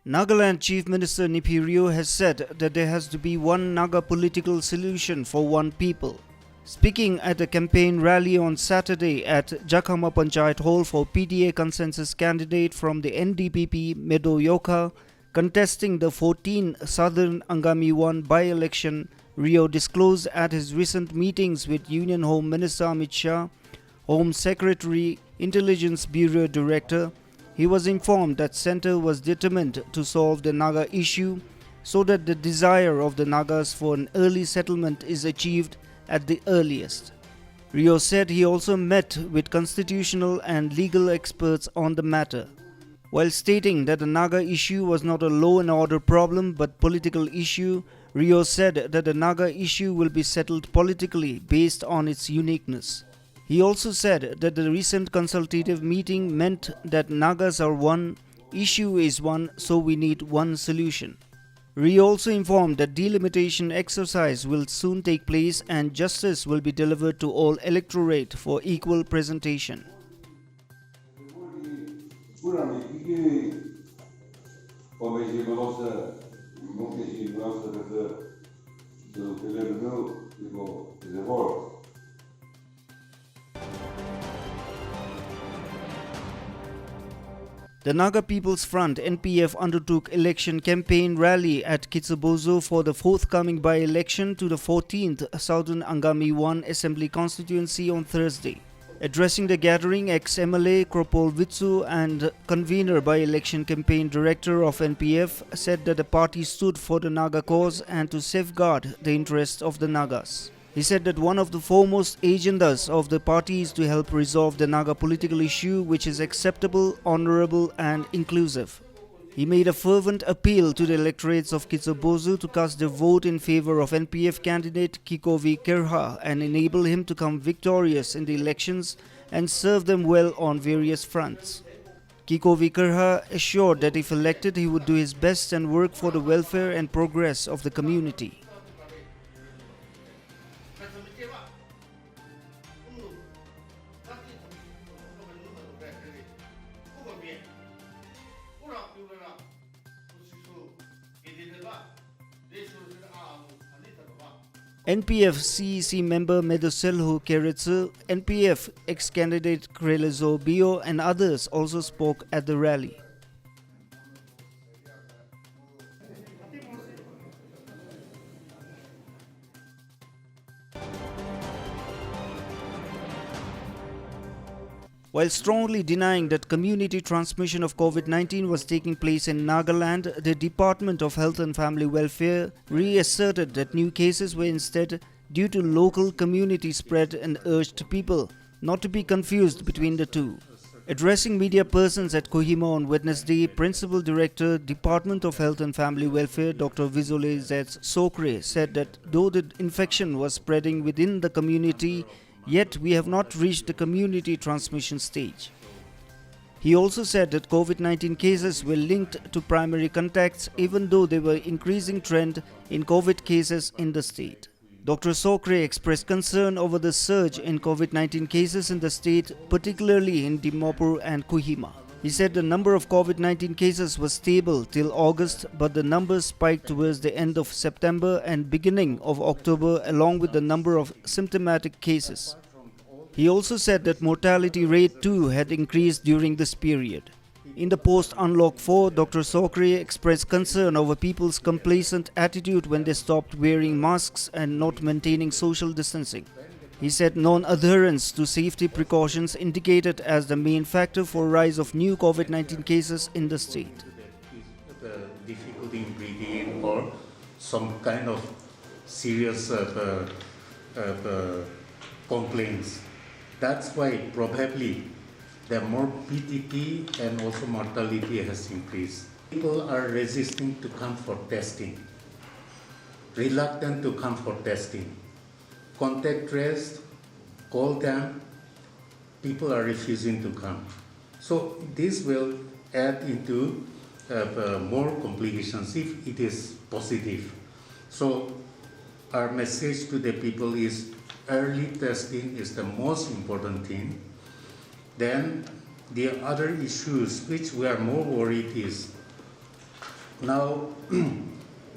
Nagaland Chief Minister Nipirio has said that there has to be one Naga political solution for one people. Speaking at a campaign rally on Saturday at Jakhama Panchayat Hall for PTA consensus candidate from the NDPP Medo Yoka, contesting the 14th Southern Angami 1 by-election, Rio disclosed at his recent meetings with Union Home Minister Amit Shah, Home Secretary, Intelligence Bureau Director, he was informed that Centre was determined to solve the Naga issue so that the desire of the Nagas for an early settlement is achieved at the earliest. Rio said he also met with constitutional and legal experts on the matter. While stating that the Naga issue was not a law and order problem but political issue, Rio said that the Naga issue will be settled politically based on its uniqueness. He also said that the recent consultative meeting meant that Nagas are one, issue is one, so we need one solution. Rio also informed that delimitation exercise will soon take place and justice will be delivered to all electorate for equal presentation. The Naga People's Front (NPF) undertook election campaign rally at Kitsubozo for the forthcoming by-election to the 14th Southern Angami 1 Assembly constituency on Thursday. Addressing the gathering, ex-MLA Kropol Vitsu and convener by-election campaign director of NPF said that the party stood for the Naga cause and to safeguard the interests of the Nagas. He said that one of the foremost agendas of the party is to help resolve the Naga political issue which is acceptable, honorable and inclusive. He made a fervent appeal to the electorates of Kitsubozo to cast their vote in favor of NPF candidate Kikovi Kerha and enable him to come victorious in the elections and serve them well on various fronts. Kikovi Kerha assured that if elected he would do his best and work for the welfare and progress of the community. NPF CEC member Medoselhu Keretsu, NPF ex-candidate Krelezo Bio and others also spoke at the rally. While strongly denying that community transmission of COVID-19 was taking place in Nagaland, the Department of Health and Family Welfare reasserted that new cases were instead due to local community spread and urged people not to be confused between the two. Addressing media persons at Kohima on Wednesday, Principal Director, Department of Health and Family Welfare Dr. Vizole Z. Sokre said that though the infection was spreading within the community, yet we have not reached the community transmission stage. He also said that COVID-19 cases were linked to primary contacts even though there were increasing trend in COVID cases in the state. Dr. Sokre expressed concern over the surge in COVID-19 cases in the state, particularly in Dimapur and Kohima. He said the number of COVID-19 cases was stable till August, but the numbers spiked towards the end of September and beginning of October along with the number of symptomatic cases. He also said that mortality rate too had increased during this period. In the post-Unlock 4, Dr. Sokre expressed concern over people's complacent attitude when they stopped wearing masks and not maintaining social distancing. He said non-adherence to safety precautions indicated as the main factor for rise of new COVID-19 cases in the state. The difficulty in breathing or some kind of serious complaints. That's why probably the morbidity and also mortality has increased. People are resisting to come for testing, reluctant to come for testing. Contact traced, call them, people are refusing to come. So this will add into more complications if it is positive. So our message to the people is early testing is the most important thing. Then the other issues which we are more worried is Now,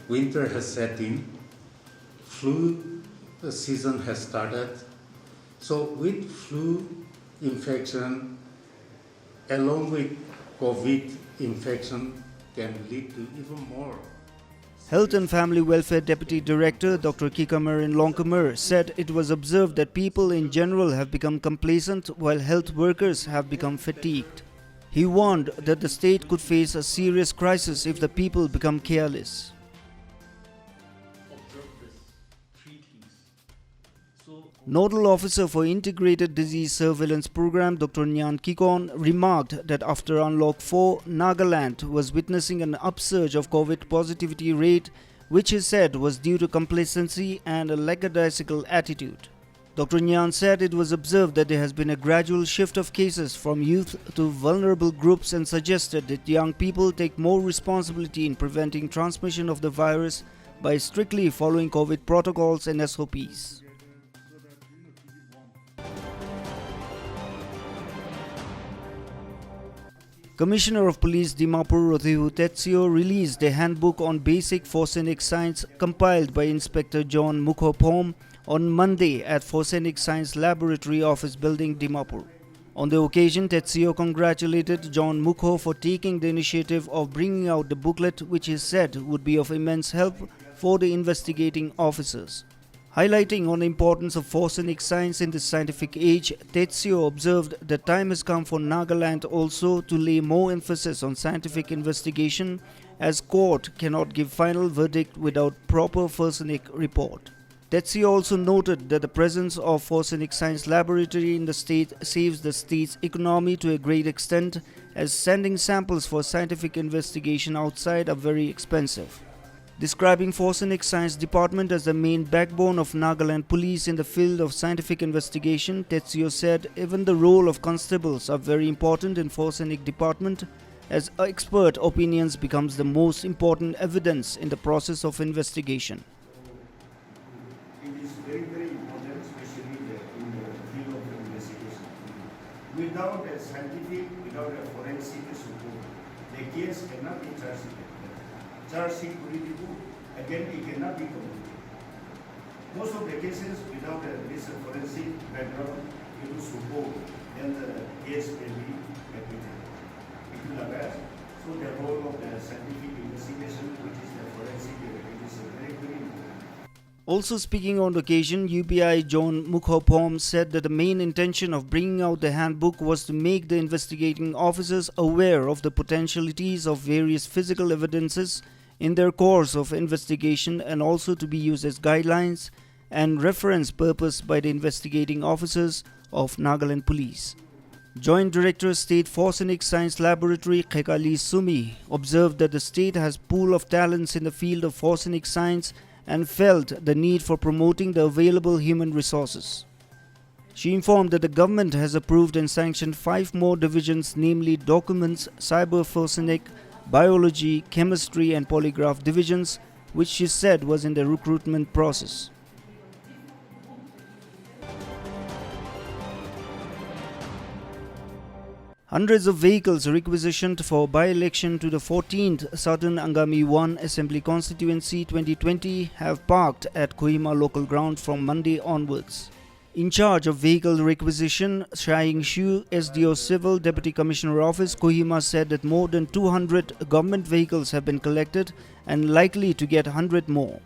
winter has set in, flu season has started. So with flu infection, along with COVID infection, can lead to even more. Health and Family Welfare Deputy Director Dr. Kikamaran Longkamar said it was observed that people in general have become complacent while health workers have become fatigued. He warned that the state could face a serious crisis if the people become careless. Nodal Officer for Integrated Disease Surveillance Program Dr. Nyan Kikon remarked that after Unlock 4, Nagaland was witnessing an upsurge of COVID positivity rate, which he said was due to complacency and a lackadaisical attitude. Dr. Nyan said it was observed that there has been a gradual shift of cases from youth to vulnerable groups and suggested that young people take more responsibility in preventing transmission of the virus by strictly following COVID protocols and SOPs. Commissioner of Police Dimapur Rothihu Tetsio released a handbook on basic Forsenic science compiled by Inspector John Mukhopom on Monday at Forsenic Science Laboratory Office Building, Dimapur. On the occasion, Tetsio congratulated John Mukho for taking the initiative of bringing out the booklet, which he said would be of immense help for the investigating officers. Highlighting on the importance of Forsenic science in this scientific age, Tetsio observed that time has come for Nagaland also to lay more emphasis on scientific investigation, as court cannot give final verdict without proper Forsenic report. Tetsio also noted that the presence of Forsenic Science Laboratory in the state saves the state's economy to a great extent, as sending samples for scientific investigation outside are very expensive. Describing Forsenic Science Department as the main backbone of Nagaland police in the field of scientific investigation, Tetsio said even the role of constables are very important in Forsenic Department, as expert opinions becomes the most important evidence in the process of investigation. It is very, very important, especially in the field of investigation. Without a scientific, without a forensic support, the case cannot be charged. Charging political, again, it cannot be completed. Most of the cases without this forensic background, support, then the case will be acquitted. It will arise. So the role of the scientific investigation, which is the forensic, it is very, very important. Also speaking on the occasion, UBI John Mukhopom said that the main intention of bringing out the handbook was to make the investigating officers aware of the potentialities of various physical evidences in their course of investigation, and also to be used as guidelines and reference purpose by the investigating officers of Nagaland Police. Joint Director State Forsenic Science Laboratory Khekali Sumi observed that the state has pool of talents in the field of Forsenic science and felt the need for promoting the available human resources. She informed that the government has approved and sanctioned 5 more divisions, namely Documents, Cyber Forsenic, Biology, Chemistry and Polygraph divisions, which she said was in the recruitment process. Hundreds of vehicles requisitioned for by-election to the 14th Southern Angami 1 Assembly Constituency 2020 have parked at Kohima local ground from Monday onwards. In charge of vehicle requisition, Shaing Shu, SDO Civil Deputy Commissioner Office, Kohima said that more than 200 government vehicles have been collected and likely to get 100 more.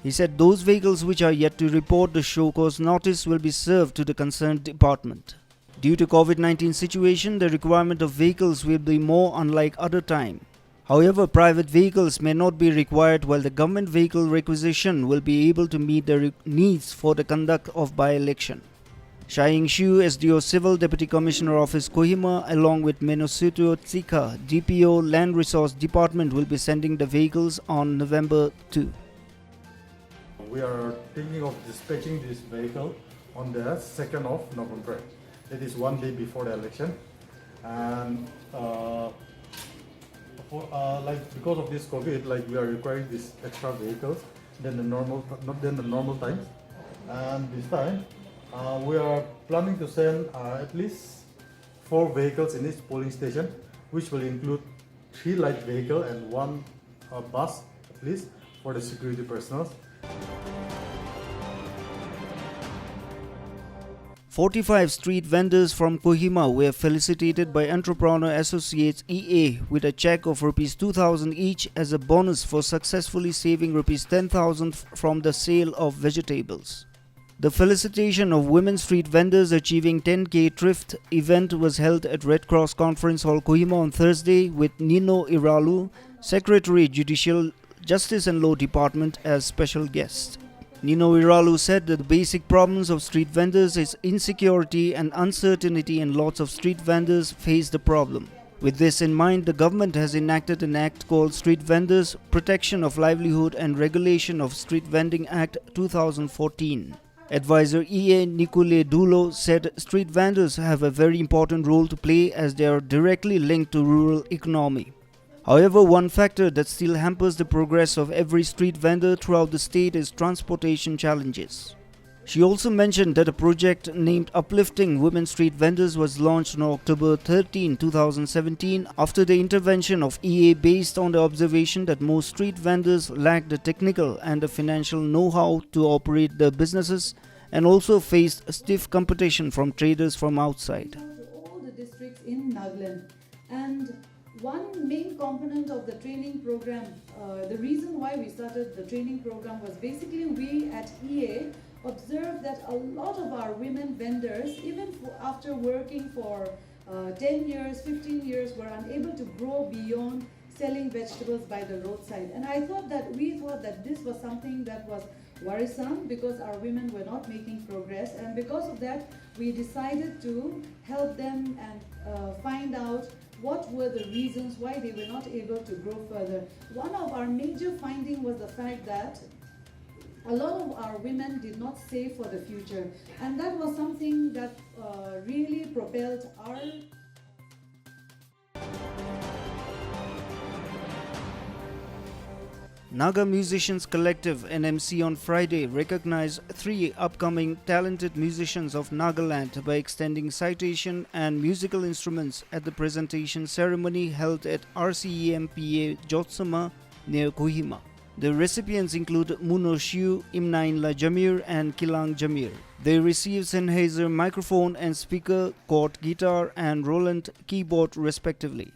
He said those vehicles which are yet to report the show cause notice will be served to the concerned department. Due to COVID-19 situation, the requirement of vehicles will be more unlike other time. However, private vehicles may not be required, while the government vehicle requisition will be able to meet the needs for the conduct of by-election. Shaing Shu, SDO Civil Deputy Commissioner Office Kohima, along with Menosuto Tsika, DPO Land Resource Department, will be sending the vehicles on November 2. We are thinking of dispatching this vehicle on the 2nd of November. That is one day before the election. And because of this COVID, we are requiring these extra vehicles than the normal times. And this time, we are planning to send at least 4 vehicles in each polling station, which will include 3 light vehicles and 1 a bus at least for the security personnel. 45 street vendors from Kohima were felicitated by Entrepreneur Associates EA with a check of Rs 2,000 each as a bonus for successfully saving Rs 10,000 from the sale of vegetables. The felicitation of women street vendors achieving 10K thrift event was held at Red Cross Conference Hall, Kohima on Thursday with Nino Iralu, Secretary Judicial Justice and Law Department as special guest. Nino Iralu said that the basic problems of street vendors is insecurity and uncertainty, and lots of street vendors face the problem. With this in mind, the government has enacted an act called Street Vendors Protection of Livelihood and Regulation of Street Vending Act 2014. Advisor EA Nicole Dulo said street vendors have a very important role to play as they are directly linked to rural economy. However, one factor that still hampers the progress of every street vendor throughout the state is transportation challenges. She also mentioned that a project named Uplifting Women Street Vendors was launched on October 13, 2017 after the intervention of EA based on the observation that most street vendors lack the technical and the financial know-how to operate their businesses and also faced stiff competition from traders from outside. To all the districts in Nagaland, and one main component of the training program, the reason why we started the training program was basically we at EA observed that a lot of our women vendors, even after working for 10 years, 15 years, were unable to grow beyond selling vegetables by the roadside. And we thought that this was something that was worrisome because our women were not making progress, and because of that we decided to help them and find out what were the reasons why they were not able to grow further. One of our major findings was the fact that a lot of our women did not save for the future, and that was something that really propelled our Naga Musicians Collective NMC on Friday recognized 3 upcoming talented musicians of Nagaland by extending citation and musical instruments at the presentation ceremony held at RCEMPA Jotsama near Kohima. The recipients include Muno Shiu, Imnainla Jamir and Kilang Jamir. They received Sennheiser microphone and speaker, chord guitar and Roland keyboard respectively.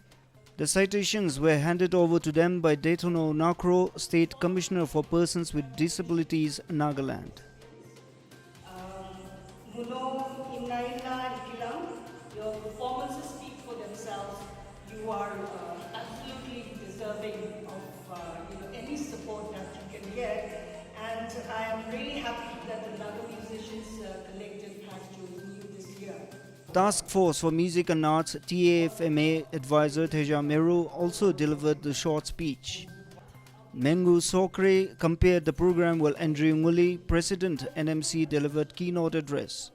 The citations were handed over to them by Detono Nakro, State Commissioner for Persons with Disabilities, Nagaland. Muno, Imnaila and Kilang, your performances speak for themselves. You are absolutely deserving of any support that you can get, and I am really happy that the Naga Musicians Collective has chosen you this year. Task Force for Music and Arts TAFMA advisor Teja Meru also delivered the short speech. Mengu Sokre compared the program while Andrew Nguli, President NMC, delivered keynote address.